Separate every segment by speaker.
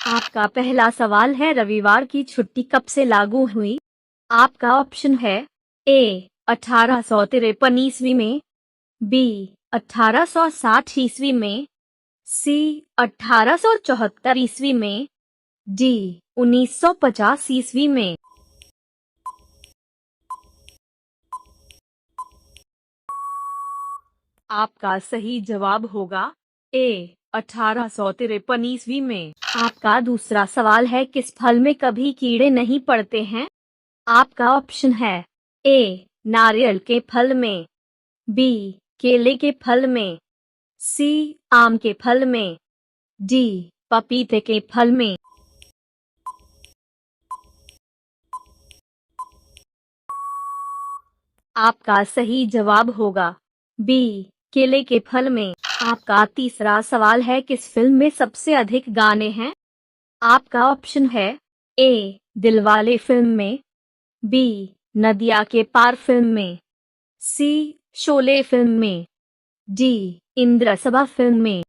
Speaker 1: आपका पहला सवाल है, रविवार की छुट्टी कब से लागू हुई? आपका ऑप्शन है ए 1853 ईस्वी में, बी 1860 ईस्वी में, सी 1874 ईस्वी में, डी 1950 ईस्वी में। आपका सही जवाब होगा ए 1853 ईस्वी में। आपका दूसरा सवाल है, किस फल में कभी कीड़े नहीं पड़ते हैं? आपका ऑप्शन है ए नारियल के फल में, बी केले के फल में, सी आम के फल में, डी पपीते के फल में। आपका सही जवाब होगा बी केले के फल में। आपका तीसरा सवाल है, किस फिल्म में सबसे अधिक गाने हैं? आपका ऑप्शन है ए दिलवाले फिल्म में, बी नदिया के पार फिल्म में, सी शोले फिल्म में, डी इंद्रसभा फिल्म में।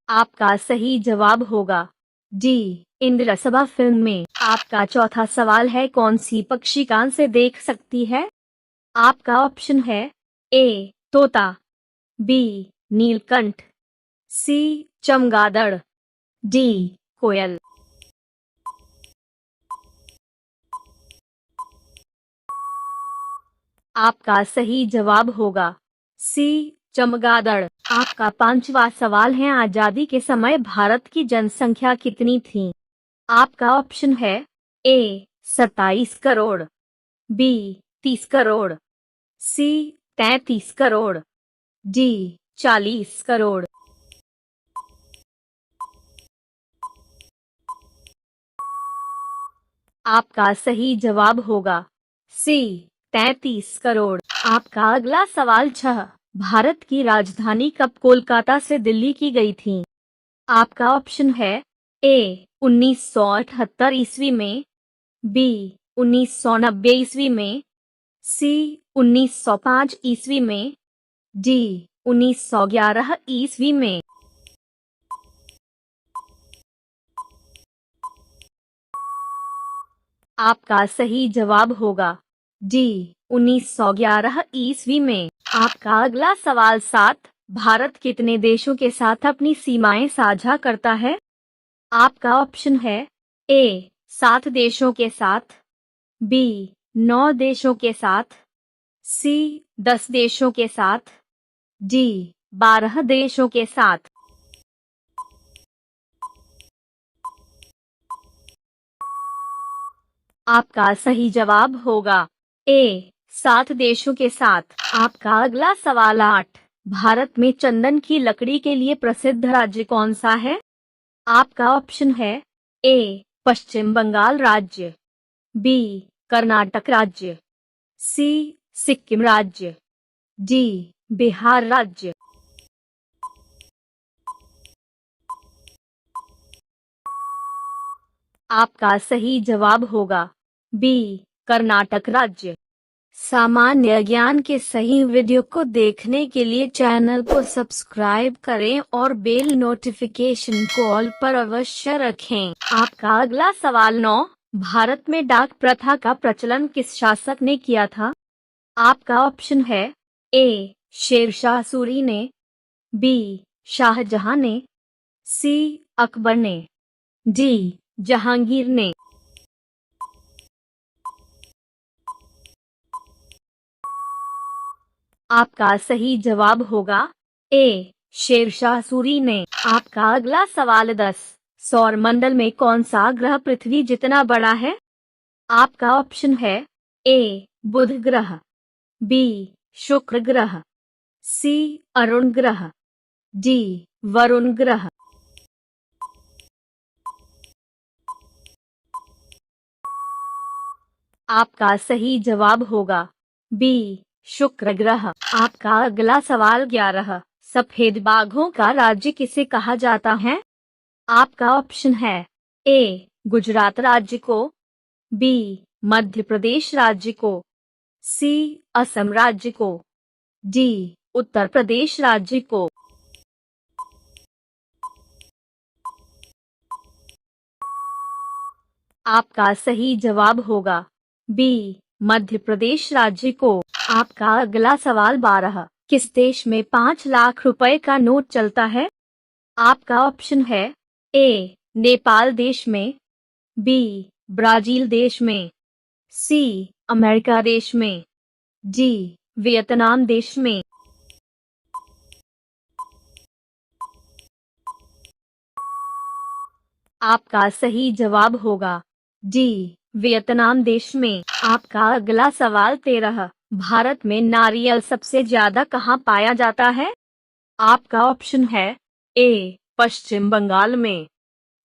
Speaker 1: आपका सही जवाब होगा डी इंद्रसभा फिल्म में। आपका चौथा सवाल है, कौन सी पक्षी कान से देख सकती है? आपका ऑप्शन है ए तोता, बी नीलकंठ, सी चमगादड़, डी कोयल। आपका सही जवाब होगा सी चमगादड़। आपका पांचवा सवाल है, आजादी के समय भारत की जनसंख्या कितनी थी? आपका ऑप्शन है ए 27 करोड़, बी 30 करोड़, सी 33 करोड़, डी 40 करोड़। आपका सही जवाब होगा सी 33 करोड़। आपका अगला सवाल 6, भारत की राजधानी कब कोलकाता से दिल्ली की गई थी? आपका ऑप्शन है ए 1978 ईस्वी में, बी 1990 ईस्वी में, सी 1905 ईस्वी में, डी 1911 ईस्वी में। आपका सही जवाब होगा डी 1911 ईस्वी में। आपका अगला सवाल 7, भारत कितने देशों के साथ अपनी सीमाएं साझा करता है? आपका ऑप्शन है ए 7 देशों के साथ, बी 9 देशों के साथ, सी 10 देशों के साथ, डी 12 देशों के साथ। आपका सही जवाब होगा ए 7 देशों के साथ। आपका अगला सवाल 8, भारत में चंदन की लकड़ी के लिए प्रसिद्ध राज्य कौन सा है? आपका ऑप्शन है ए पश्चिम बंगाल राज्य, बी कर्नाटक राज्य, सी सिक्किम राज्य, डी बिहार राज्य। आपका सही जवाब होगा बी कर्नाटक राज्य। सामान्य ज्ञान के सही वीडियो को देखने के लिए चैनल को सब्सक्राइब करें और बेल नोटिफिकेशन को ऑल पर अवश्य रखें। आपका अगला सवाल 9, भारत में डाक प्रथा का प्रचलन किस शासक ने किया था? आपका ऑप्शन है ए शेरशाह सूरी ने, बी शाहजहां ने, सी अकबर ने, डी जहांगीर ने। आपका सही जवाब होगा ए शेरशाह सूरी ने। आपका अगला सवाल 10, सौर मंडल में कौन सा ग्रह पृथ्वी जितना बड़ा है? आपका ऑप्शन है ए बुध ग्रह, बी शुक्र ग्रह, सी अरुण ग्रह, डी वरुण ग्रह। आपका सही जवाब होगा बी शुक्र ग्रह। आपका अगला सवाल 11, सफेद बाघों का राज्य किसे कहा जाता है? आपका ऑप्शन है ए गुजरात राज्य को, बी मध्य प्रदेश राज्य को, सी असम राज्य को, डी उत्तर प्रदेश राज्य को। आपका सही जवाब होगा बी, मध्य प्रदेश राज्य को। आपका अगला सवाल 12, किस देश में 5 लाख रुपए का नोट चलता है? आपका ऑप्शन है ए, नेपाल देश में, बी, ब्राजील देश में, सी, अमेरिका देश में, डी, वियतनाम देश में। आपका सही जवाब होगा डी, वियतनाम देश में। आपका अगला सवाल 13, भारत में नारियल सबसे ज्यादा कहाँ पाया जाता है? आपका ऑप्शन है ए, पश्चिम बंगाल में,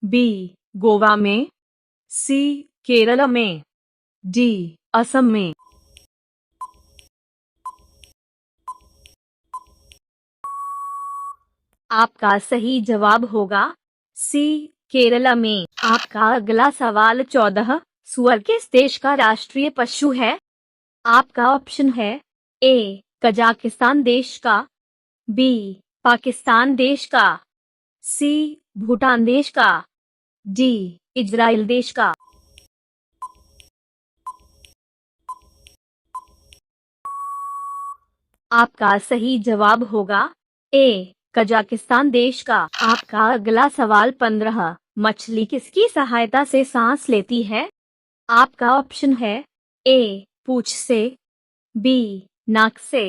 Speaker 1: बी, गोवा में, सी, केरल में, डी, असम में। आपका सही जवाब होगा सी, केरला में। आपका अगला सवाल 14, सुअर किस देश का राष्ट्रीय पशु है? आपका ऑप्शन है ए, कजाकिस्तान देश का, बी, पाकिस्तान देश का, सी, भूटान देश का, डी, इजराइल देश का। आपका सही जवाब होगा ए, कजाकिस्तान देश का। आपका अगला सवाल 15, मछली किसकी सहायता से सांस लेती है? आपका ऑप्शन है ए, पूंछ से, बी, नाक से,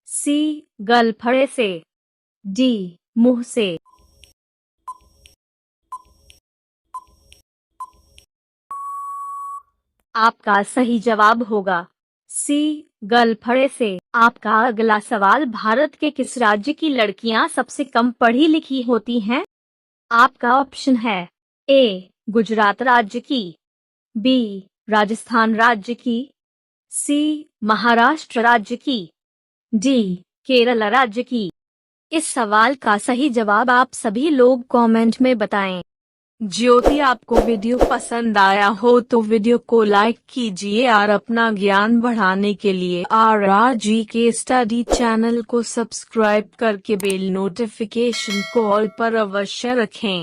Speaker 1: सी, गलफड़े से, डी, मुंह से। आपका सही जवाब होगा सी, गलफड़े से। आपका अगला सवाल, भारत के किस राज्य की लड़कियां सबसे कम पढ़ी लिखी होती हैं? आपका ऑप्शन है ए, गुजरात राज्य की, बी, राजस्थान राज्य की, सी, महाराष्ट्र राज्य की, डी, केरल राज्य की। इस सवाल का सही जवाब आप सभी लोग कमेंट में बताएं।
Speaker 2: ज्योति, आपको वीडियो पसंद आया हो तो वीडियो को लाइक कीजिए और अपना ज्ञान बढ़ाने के लिए RRGK स्टडी चैनल को सब्सक्राइब करके बेल नोटिफिकेशन को ऑल पर अवश्य रखें।